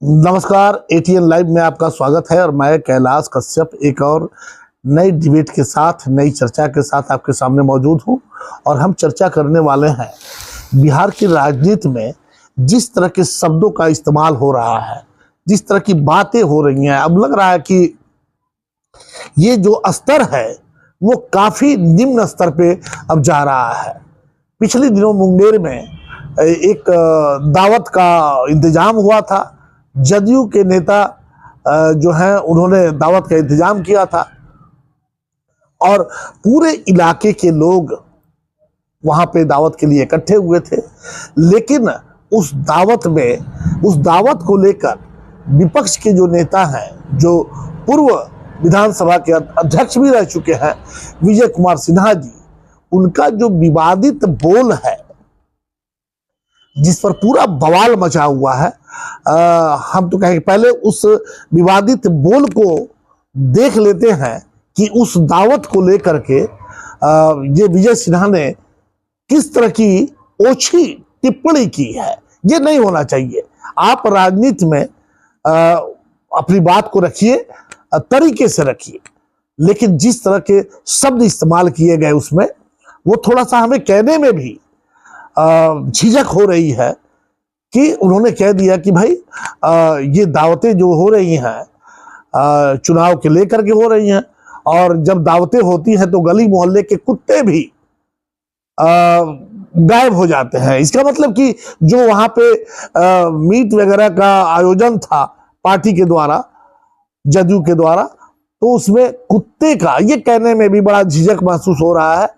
नमस्कार, ATN live में आपका स्वागत है और मैं कैलाश कश्यप एक और नई डिबेट के साथ, नई चर्चा के साथ आपके सामने मौजूद हूं। और हम चर्चा करने वाले हैं बिहार की राजनीति में जिस तरह के शब्दों का इस्तेमाल हो रहा है, जिस तरह की बातें हो रही हैं। अब लग रहा है कि ये जो स्तर है वो काफी निम्न स्तर पे अब जा रहा है। पिछले दिनों मुंगेर में एक दावत का इंतजाम हुआ था। जदयू के नेता जो हैं उन्होंने दावत का इंतजाम किया था और पूरे इलाके के लोग वहां पे दावत के लिए इकट्ठे हुए थे। लेकिन उस दावत को लेकर विपक्ष के जो नेता हैं, जो पूर्व विधानसभा के अध्यक्ष भी रह चुके हैं, विजय कुमार सिन्हा जी, उनका जो विवादित बोल है जिस पर पूरा बवाल मचा हुआ है, हम तो कहेंगे पहले उस विवादित बोल को देख लेते हैं कि उस दावत को लेकर के ये विजय सिन्हा ने किस तरह की ओछी टिप्पणी की है। ये नहीं होना चाहिए। आप राजनीति में अपनी बात को रखिए, तरीके से रखिए, लेकिन जिस तरह के शब्द इस्तेमाल किए गए उसमें वो थोड़ा सा हमें कहने में भी झिझक हो रही है कि उन्होंने कह दिया कि भाई ये दावतें जो हो रही हैं चुनाव के लेकर के हो रही हैं, और जब दावतें होती हैं तो गली मोहल्ले के कुत्ते भी गायब हो जाते हैं। इसका मतलब कि जो वहां पे मीट वगैरह का आयोजन था पार्टी के द्वारा, जदयू के द्वारा, तो उसमें कुत्ते का, ये कहने में भी बड़ा झिझक महसूस हो रहा है।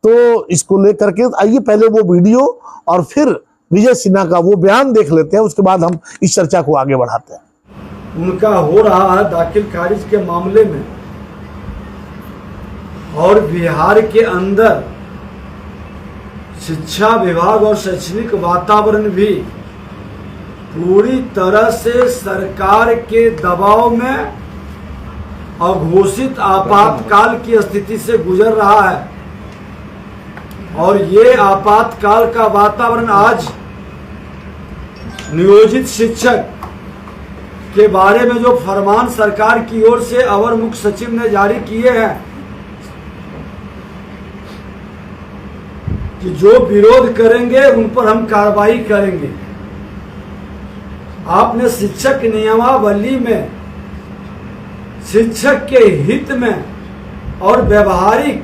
तो इसको लेकर के आइए पहले वो वीडियो और फिर विजय सिन्हा का वो बयान देख लेते हैं, उसके बाद हम इस चर्चा को आगे बढ़ाते हैं। उनका हो रहा है दाखिल खारिज के मामले में, और बिहार के अंदर शिक्षा विभाग और शैक्षणिक वातावरण भी पूरी तरह से सरकार के दबाव में अघोषित आपातकाल की स्थिति से गुजर रहा है। और ये आपातकाल का वातावरण आज नियोजित शिक्षक के बारे में जो फरमान सरकार की ओर से अवर मुख्य सचिव ने जारी किए हैं कि जो विरोध करेंगे उन पर हम कार्रवाई करेंगे। आपने शिक्षक नियमावली में शिक्षक के हित में और व्यवहारिक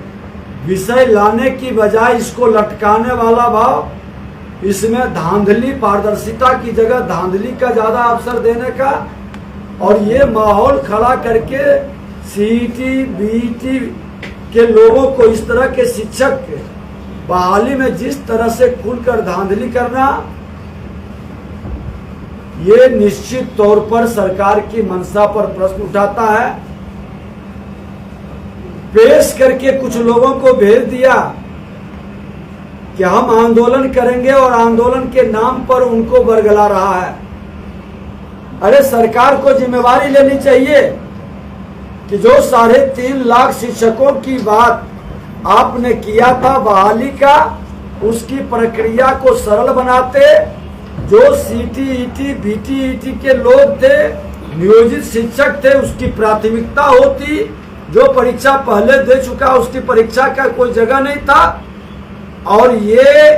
विषय लाने की बजाय इसको लटकाने वाला भाव, इसमें धांधली, पारदर्शिता की जगह धांधली का ज्यादा अवसर देने का, और ये माहौल खड़ा करके सीईटी बीईटी के लोगों को इस तरह के शिक्षक बहाली में जिस तरह से खुलकर धांधली करना, ये निश्चित तौर पर सरकार की मंशा पर प्रश्न उठाता है। पेश करके कुछ लोगों को भेज दिया कि हम आंदोलन करेंगे और आंदोलन के नाम पर उनको बरगला रहा है। अरे सरकार को जिम्मेवारी लेनी चाहिए कि जो 3.5 लाख शिक्षकों की बात आपने किया था बहाली का, उसकी प्रक्रिया को सरल बनाते। जो सीटीईटी बीटीईटी के लोग थे, नियोजित शिक्षक थे, उसकी प्राथमिकता होती। जो परीक्षा पहले दे चुका उसकी परीक्षा का कोई जगह नहीं था। और ये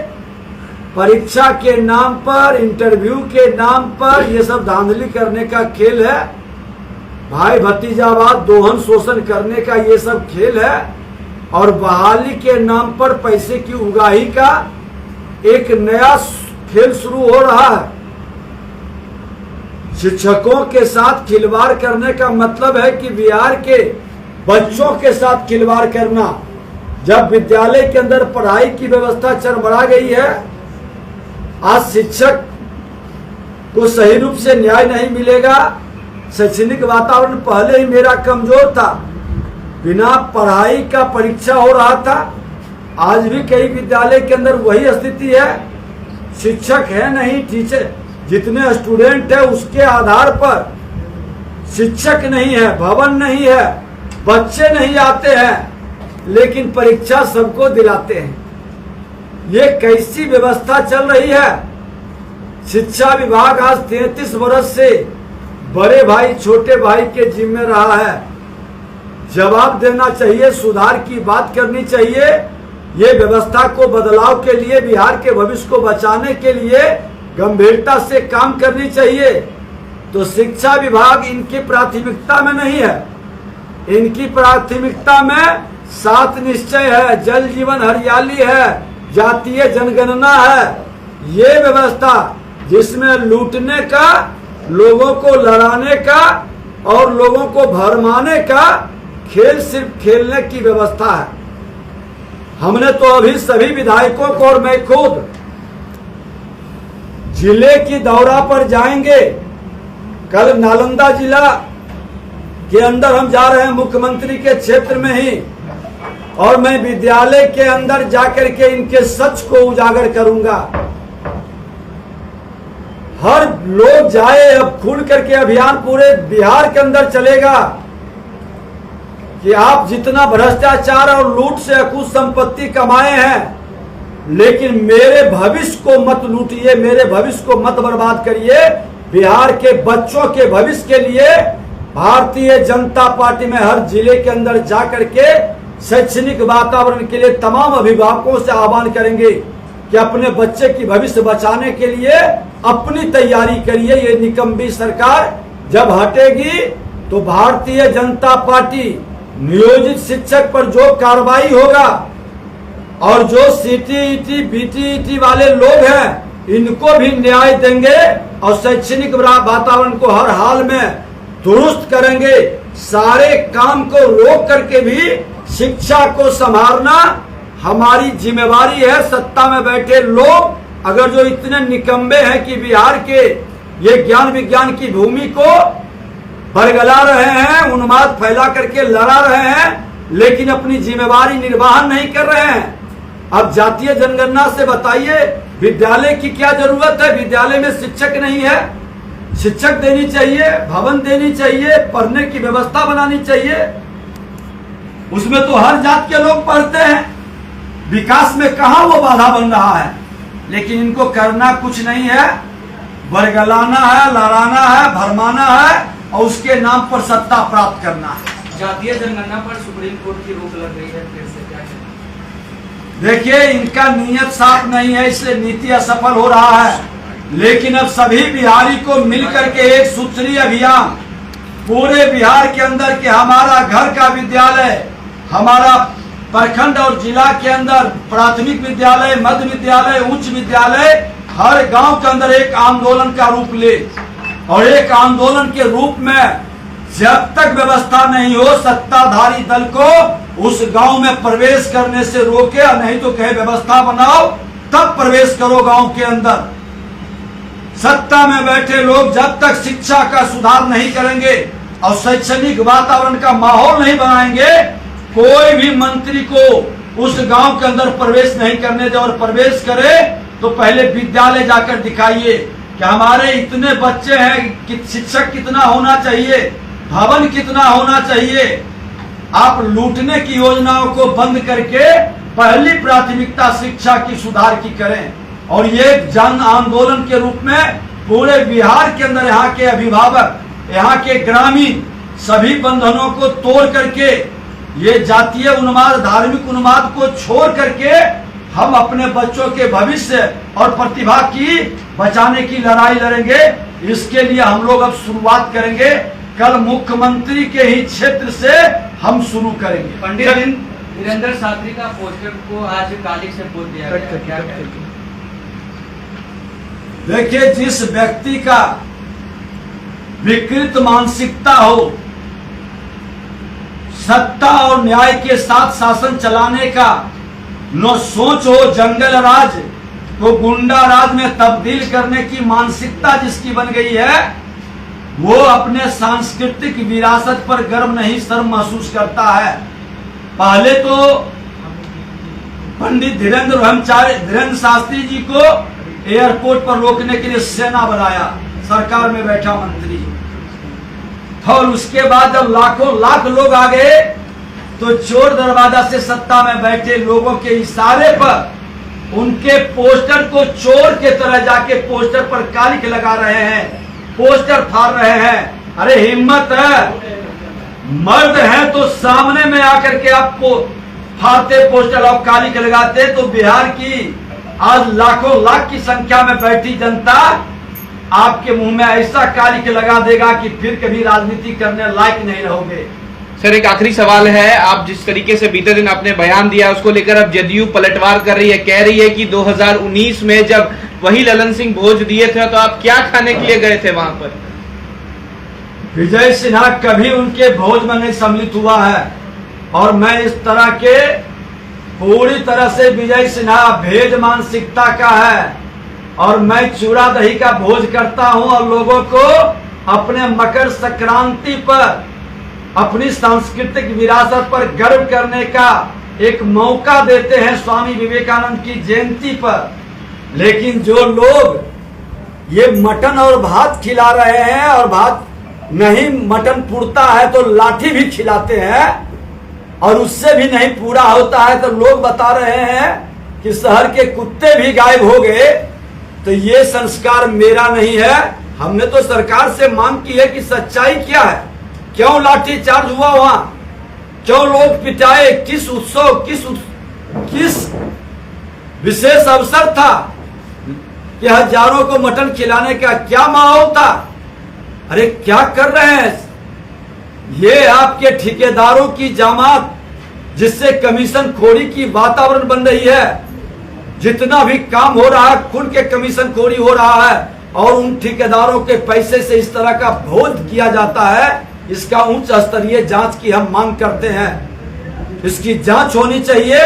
परीक्षा के नाम पर, इंटरव्यू के नाम पर ये सब धांधली करने का खेल है। भाई भतीजावाद, दोहन शोषण करने का ये सब खेल है। और बहाली के नाम पर पैसे की उगाही का एक नया खेल शुरू हो रहा है। शिक्षकों के साथ खिलवाड़ करने का मतलब है कि बिहार के बच्चों के साथ खिलवाड़ करना। जब विद्यालय के अंदर पढ़ाई की व्यवस्था चरमरा गई है, आज शिक्षक को सही रूप से न्याय नहीं मिलेगा। शैक्षणिक वातावरण पहले ही मेरा कमजोर था, बिना पढ़ाई का परीक्षा हो रहा था। आज भी कई विद्यालय के अंदर वही स्थिति है। शिक्षक है नहीं, टीचर जितने स्टूडेंट है उसके आधार पर शिक्षक नहीं है, भवन नहीं है, बच्चे नहीं आते हैं, लेकिन परीक्षा सबको दिलाते हैं। ये कैसी व्यवस्था चल रही है? शिक्षा विभाग आज 33 वर्ष से बड़े भाई छोटे भाई के जिम्मे रहा है। जवाब देना चाहिए, सुधार की बात करनी चाहिए। ये व्यवस्था को बदलाव के लिए, बिहार के भविष्य को बचाने के लिए गंभीरता से काम करनी चाहिए। तो शिक्षा विभाग इनकी प्राथमिकता में नहीं है। इनकी प्राथमिकता में 7 निश्चय है, जल जीवन हरियाली है, जातीय जनगणना है। ये व्यवस्था जिसमें लूटने का, लोगों को लड़ाने का और लोगों को भरमाने का खेल सिर्फ खेलने की व्यवस्था है। हमने तो अभी सभी विधायकों को और मैं खुद जिले की दौरा पर जाएंगे। कल नालंदा जिला के अंदर हम जा रहे हैं, मुख्यमंत्री के क्षेत्र में ही, और मैं विद्यालय के अंदर जाकर के इनके सच को उजागर करूंगा। हर लोग जाए, अब खुल करके अभियान पूरे बिहार के अंदर चलेगा कि आप जितना भ्रष्टाचार और लूट से अकुत संपत्ति कमाए हैं, लेकिन मेरे भविष्य को मत लूटिए, मेरे भविष्य को मत बर्बाद करिए। बिहार के बच्चों के भविष्य के लिए भारतीय जनता पार्टी में हर जिले के अंदर जाकर के शैक्षणिक वातावरण के लिए तमाम अभिभावकों से आह्वान करेंगे कि अपने बच्चे की भविष्य बचाने के लिए अपनी तैयारी करिए। ये निकम्मी सरकार जब हटेगी तो भारतीय जनता पार्टी नियोजित शिक्षक पर जो कार्रवाई होगा और जो सीटीईटी बीटीईटी वाले लोग हैं इनको भी न्याय देंगे और शैक्षणिक वातावरण को हर हाल में दुरुस्त करेंगे। सारे काम को रोक करके भी शिक्षा को संभालना हमारी जिम्मेवारी है। सत्ता में बैठे लोग अगर जो इतने निकम्मे हैं कि बिहार के ये ज्ञान विज्ञान की भूमि को बरगला रहे हैं, उन्माद फैला करके लड़ा रहे हैं, लेकिन अपनी जिम्मेवारी निर्वाहन नहीं कर रहे हैं। अब जातीय जनगणना से बताइए विद्यालय की क्या जरूरत है? विद्यालय में शिक्षक नहीं है, शिक्षक देनी चाहिए, भवन देनी चाहिए, पढ़ने की व्यवस्था बनानी चाहिए। उसमें तो हर जात के लोग पढ़ते हैं। विकास में कहां वो बाधा बन रहा है? लेकिन इनको करना कुछ नहीं है, बरगलाना है, लड़ाना है, भरमाना है और उसके नाम पर सत्ता प्राप्त करना है। जातीय जनगणना पर सुप्रीम कोर्ट की रोक लग रही है, फिर से क्या करें? देखिए, इनका नीयत साफ नहीं है, इसलिए नीति असफल हो रहा है। लेकिन अब सभी बिहारी को मिलकर के एक सूत्री अभियान पूरे बिहार के अंदर के हमारा घर का विद्यालय, हमारा प्रखंड और जिला के अंदर प्राथमिक विद्यालय, मध्य विद्यालय, उच्च विद्यालय, हर गांव के अंदर एक आंदोलन का रूप ले और एक आंदोलन के रूप में जब तक व्यवस्था नहीं हो सत्ताधारी दल को उस गांव में प्रवेश करने से रोके, नहीं तो कहे व्यवस्था बनाओ तब प्रवेश करो गांव के अंदर। सत्ता में बैठे लोग जब तक शिक्षा का सुधार नहीं करेंगे और शैक्षणिक वातावरण का माहौल नहीं बनाएंगे, कोई भी मंत्री को उस गांव के अंदर प्रवेश नहीं करने दे। और प्रवेश करे तो पहले विद्यालय जाकर दिखाइए कि हमारे इतने बच्चे हैं, कि शिक्षक कितना होना चाहिए, भवन कितना होना चाहिए। आप लूटने की योजनाओं को बंद करके पहली प्राथमिकता शिक्षा की सुधार की करें और ये जन आंदोलन के रूप में पूरे बिहार के अंदर यहाँ के अभिभावक, यहाँ के ग्रामीण सभी बंधनों को तोड़ करके ये जातीय उन्माद, धार्मिक उन्माद को छोड़ करके हम अपने बच्चों के भविष्य और प्रतिभा की बचाने की लड़ाई लड़ेंगे। इसके लिए हम लोग अब शुरुआत करेंगे। कल मुख्यमंत्री के ही क्षेत्र से हम शुरू करेंगे। पंडित वीरेंद्र शास्त्री का पोस्टर को आज काली से बोल दिया गया। देखिए, जिस व्यक्ति का विकृत मानसिकता हो, सत्ता और न्याय के साथ शासन चलाने का न सोच हो, जंगल राज को गुंडा राज में तब्दील करने की मानसिकता जिसकी बन गई है, वो अपने सांस्कृतिक विरासत पर गर्व नहीं, शर्म महसूस करता है। पहले तो पंडित धीरेन्द्र शास्त्री जी को एयरपोर्ट पर रोकने के लिए सेना बनाया, सरकार में बैठा मंत्री, और उसके बाद जब लाखों लाख लोग आ गए तो चोर दरवाजा से सत्ता में बैठे लोगों के इशारे पर उनके पोस्टर को चोर के तरह जाके पोस्टर पर कालिख लगा रहे हैं, पोस्टर फाड़ रहे हैं। अरे हिम्मत है, मर्द है तो सामने में आकर के आपको फाड़ते पोस्टर और कालिख लगाते तो बिहार की आज लाखों लाख की संख्या में बैठी जनता आपके मुंह में ऐसा कालिख लगा देगा कि फिर कभी राजनीति करने लायक नहीं रहोगे। सर एक आखिरी सवाल है, आप जिस तरीके से बीते दिन आपने बयान दिया उसको लेकर अब जदयू पलटवार कर रही है, कह रही है कि 2019 में जब वही ललन सिंह भोज दिए थे तो आप क्या खाने के लिए गए थे वहां पर? विजय सिन्हा कभी उनके भोज में नहीं सम्मिलित हुआ है और मैं इस तरह के पूरी तरह से विजय सिन्हा भेद मानसिकता का है और मैं चूड़ा दही का भोज करता हूं और लोगों को अपने मकर संक्रांति पर अपनी सांस्कृतिक विरासत पर गर्व करने का एक मौका देते हैं स्वामी विवेकानंद की जयंती पर। लेकिन जो लोग ये मटन और भात खिला रहे हैं और भात नहीं मटन पुड़ता है तो लाठी भी खिलाते हैं और उससे भी नहीं पूरा होता है तो लोग बता रहे हैं कि शहर के कुत्ते भी गायब हो गए, तो ये संस्कार मेरा नहीं है। हमने तो सरकार से मांग की है कि सच्चाई क्या है, क्यों लाठी चार्ज हुआ वहां, क्यों लोग पिटाए, किस उत्सव किस विशेष अवसर था कि हजारों को मटन खिलाने का क्या माहौल था? अरे क्या कर रहे हैं ये आपके ठेकेदारों की जमात, जिससे कमीशन खोरी की वातावरण बन रही है। जितना भी काम हो रहा है खुल के कमीशन खोरी हो रहा है और उन ठेकेदारों के पैसे से इस तरह का भोज किया जाता है। इसका उच्च स्तरीय जांच की हम मांग करते हैं, इसकी जांच होनी चाहिए।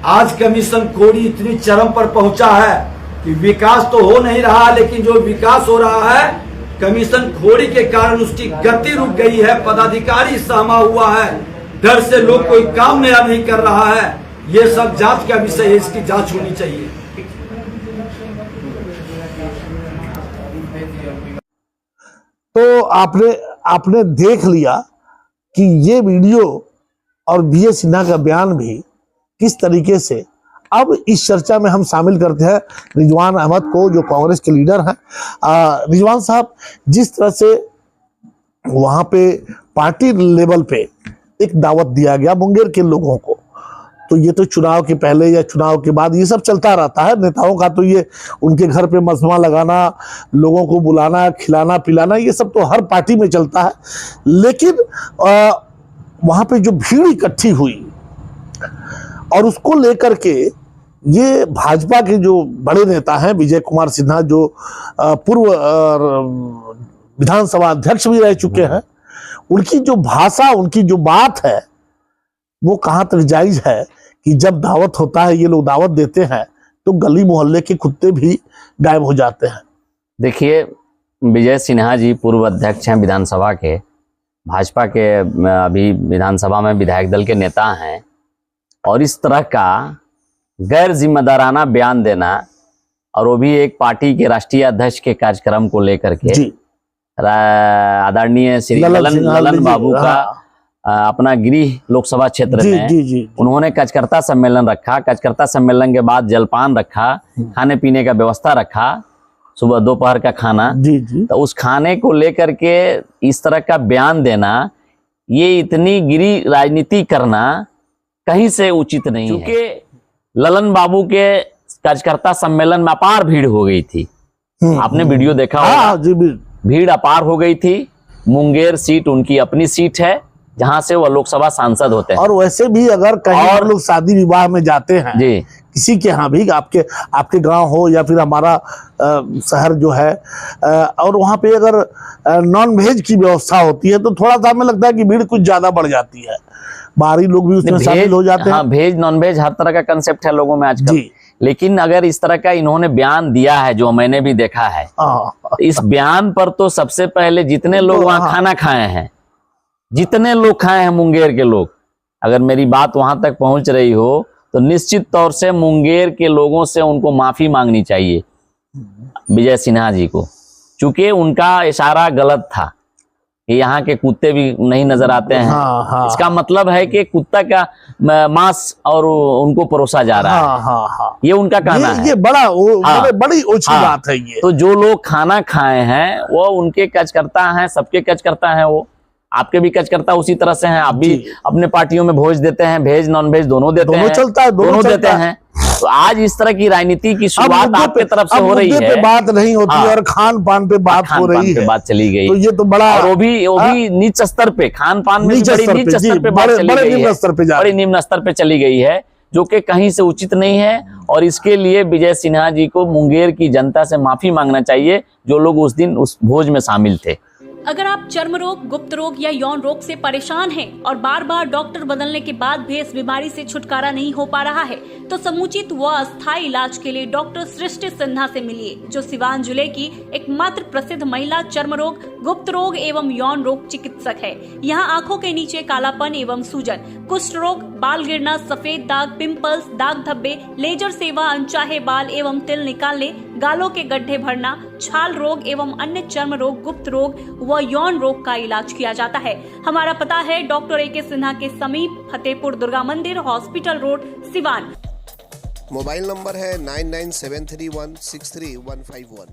आज कमीशन खोरी इतनी चरम पर पहुंचा है कि विकास तो हो नहीं रहा, लेकिन जो विकास हो रहा है कमीशन खोरी के कारण उसकी गति रुक गई है। पदाधिकारी सहमा हुआ है, डर से लोग कोई काम नया नहीं कर रहा है। ये सब जांच का विषय है, इसकी जांच होनी चाहिए। तो आपने देख लिया कि ये वीडियो और विजय सिन्हा का बयान भी किस तरीके से अब इस चर्चा में हम शामिल करते हैं रिजवान अहमद को, जो कांग्रेस के लीडर हैं। रिजवान साहब, जिस तरह से वहां पे पार्टी लेवल पे एक दावत दिया गया मुंगेर के लोगों को, तो ये तो चुनाव के पहले या चुनाव के बाद ये सब चलता रहता है नेताओं का। तो ये उनके घर पे मजमा लगाना, लोगों को बुलाना, खिलाना पिलाना, ये सब तो हर पार्टी में चलता है। लेकिन वहां पे जो भीड़ इकट्ठी हुई और उसको लेकर के ये भाजपा के जो बड़े नेता हैं विजय कुमार सिन्हा, जो पूर्व विधानसभा अध्यक्ष भी रह चुके हैं, उनकी जो भाषा, उनकी जो बात है वो कहाँ तक जायज है कि जब दावत होता है, ये लोग दावत देते हैं तो गली मोहल्ले के कुत्ते भी गायब हो जाते हैं। देखिए, विजय सिन्हा जी पूर्व अध्यक्ष हैं विधानसभा के, भाजपा के अभी विधानसभा में विधायक दल के नेता हैं, और इस तरह का गैर जिम्मेदाराना बयान देना, और वो भी एक पार्टी के राष्ट्रीय अध्यक्ष के कार्यक्रम को लेकर के, आदरणीय श्री ललन बाबू का अपना गृह लोकसभा क्षेत्र में उन्होंने कार्यकर्ता सम्मेलन रखा। कार्यकर्ता सम्मेलन के बाद जलपान रखा, खाने पीने का व्यवस्था रखा, सुबह दोपहर का खाना। तो उस खाने को लेकर के इस तरह का बयान देना, ये इतनी गिरी राजनीति करना कहीं से उचित नहीं है। क्योंकि ललन बाबू के कार्यकर्ता सम्मेलन में अपार भीड़ हो गई थी, आपने वीडियो देखा होगा, भीड़ अपार हो गई थी। मुंगेर सीट उनकी अपनी सीट है जहां से वो लोकसभा सांसद होते हैं। और वैसे भी अगर कहीं और लोग शादी विवाह में जाते हैं जी, किसी के यहाँ भी, आपके गांव हो या फिर हमारा शहर जो है, और वहाँ पे अगर नॉन वेज की व्यवस्था होती है तो थोड़ा सा हमें लगता है कि भीड़ कुछ ज्यादा बढ़ जाती है, बाहरी लोग भी उसमें शामिल हो जाते हैं। हाँ, वेज नॉन वेज हर तरह का कंसेप्ट है लोगों में आजकल। लेकिन अगर इस तरह का इन्होंने बयान दिया है, जो मैंने भी देखा है, इस बयान पर तो सबसे पहले जितने लोग वहां खाना खाए हैं, जितने लोग खाए हैं मुंगेर के लोग, अगर मेरी बात वहां तक पहुंच रही हो तो निश्चित तौर से मुंगेर के लोगों से उनको माफी मांगनी चाहिए विजय सिन्हा जी को, चूंकि उनका इशारा गलत था। कि यहाँ के कुत्ते भी नहीं नजर आते हैं। हाँ, हाँ। इसका मतलब है कि कुत्ता का मांस और उनको परोसा जा रहा है। हाँ हाँ हाँ, ये उनका कहना है। ये बड़ा हाँ। बड़ी ओछी हाँ। बात है ये। तो जो लोग खाना खाए हैं वो उनके कचकर्ता हैं, सबके कचकर्ता हैं, वो आपके भी कचकर्ता उसी तरह से हैं। आप भी जी। अपने पार्टियों में भोज देते हैं, वेज नॉन वेज दोनों देते दोनों हैं, चलता है, दोनों देते चलता है। हैं। तो आज इस तरह की राजनीति की अब शुरुआत मुद्दे आपके तरफ से अब हो रही मुद्दे है। पे बात नहीं होती हाँ। और खान पान पे बात हो खान-पान रही पे है, बात चली गई। तो ये तो बड़ा और वो भी नीच स्तर पे, खान पान में भी नीच बड़ी स्तर नीच पे, स्तर जी, पे बात बड़े चली बड़े गई निम्न है, स्तर पे जा बड़ी रही है। निम्न स्तर पे चली गई है, जो कि कहीं से उचित नहीं है। और इसके लिए विजय सिन्हा जी को मुंगेर की जनता से माफी मांगना चाहिए, जो लोग उस दिन उस भोज में शामिल थे। अगर आप चर्म रोग, गुप्त रोग या यौन रोग से परेशान हैं और बार बार डॉक्टर बदलने के बाद भी इस बीमारी से छुटकारा नहीं हो पा रहा है, तो समुचित व अस्थायी इलाज के लिए डॉक्टर सृष्टि सिन्हा से मिलिए, जो सिवान जिले की एकमात्र प्रसिद्ध महिला चर्म रोग, गुप्त रोग एवं यौन रोग चिकित्सक है। यहाँ आंखों के नीचे कालापन एवं सूजन, कुष्ठ रोग, बाल गिरना, सफेद दाग, पिंपल्स, दाग धब्बे, लेजर सेवा, अनचाहे बाल एवं तिल निकालने, गालों के गड्ढे भरना, छाल रोग एवं अन्य चर्म रोग, गुप्त रोग व यौन रोग का इलाज किया जाता है। हमारा पता है डॉक्टर ए.के. सिन्हा के समीप फतेहपुर दुर्गा मंदिर, hospital road, Siwan. Mobile number है 9973163151।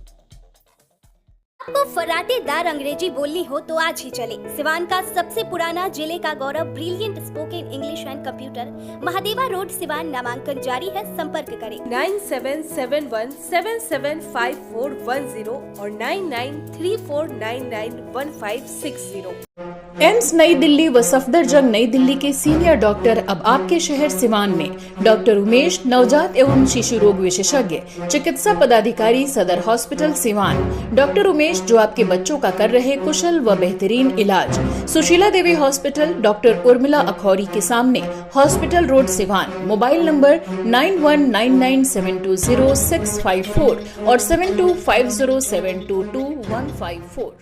आपको फराटेदार अंग्रेजी बोलनी हो तो आज ही चले सिवान का सबसे पुराना, जिले का गौरव, Brilliant Spoken English and Computer, Mahadeva road, Siwan. नामांकन जारी है, संपर्क करें 9771775410 और 9934991560। एम्स नई दिल्ली व सफदरजंग नई दिल्ली के सीनियर डॉक्टर अब आपके शहर सिवान में। डॉक्टर उमेश, नवजात एवं शिशु रोग विशेषज्ञ, चिकित्सा पदाधिकारी, सदर हॉस्पिटल सिवान। डॉक्टर उमेश जो आपके बच्चों का कर रहे कुशल व बेहतरीन इलाज। सुशीला देवी हॉस्पिटल, डॉक्टर उर्मिला अखौरी के सामने, hospital road, Siwan. Mobile number 9199720654 और 7250722154।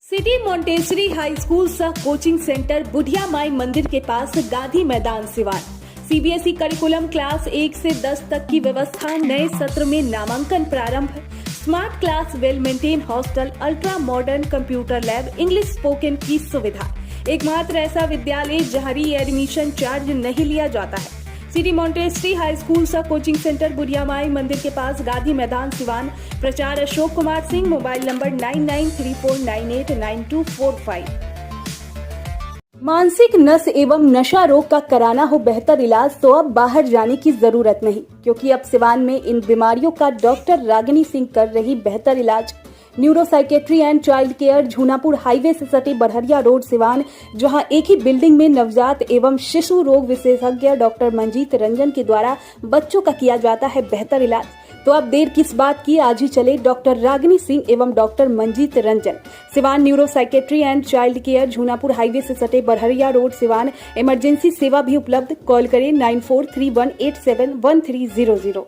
सिटी मॉन्टेसरी हाई स्कूल सह कोचिंग सेंटर, बुढ़िया माई मंदिर के पास, Gandhi Maidan, Siwan. CBSE curriculum class 1 से 10 तक की व्यवस्था। नए सत्र में नामांकन प्रारंभ। Smart class, well maintain hostel, ultra modern computer lab, English spoken की सुविधा। एकमात्र ऐसा विद्यालय जहां री एडमिशन चार्ज नहीं लिया जाता है। सिटी मॉन्टेसरी हाई स्कूल सा कोचिंग सेंटर, बुढ़िया माई मंदिर के पास, गांधी मैदान, सिवान। प्रचार अशोक कुमार सिंह। Mobile number 9934989245। मानसिक नस एवं नशा रोग का कराना हो बेहतर इलाज तो अब बाहर जाने की जरूरत नहीं, क्योंकि अब सिवान में इन बीमारियों का डॉक्टर रागिनी सिंह कर रही बेहतर इलाज। Neuro psychiatry and child care, Jhunapur highway से सटे बरहरिया रोड, सिवान, जहां एक ही बिल्डिंग में नवजात एवं शिशु रोग विशेषज्ञ डॉक्टर मंजीत रंजन के द्वारा बच्चों का किया जाता है बेहतर इलाज। तो अब देर किस बात की, आज ही चले डॉक्टर रागिनी सिंह एवं doctor Manjeet Ranjan, Siwan. Neuro psychiatry and child care, Jhunapur highway से सटे बरहरिया रोड, सिवान। इमरजेंसी सेवा भी उपलब्ध। कॉल करें 9431871300।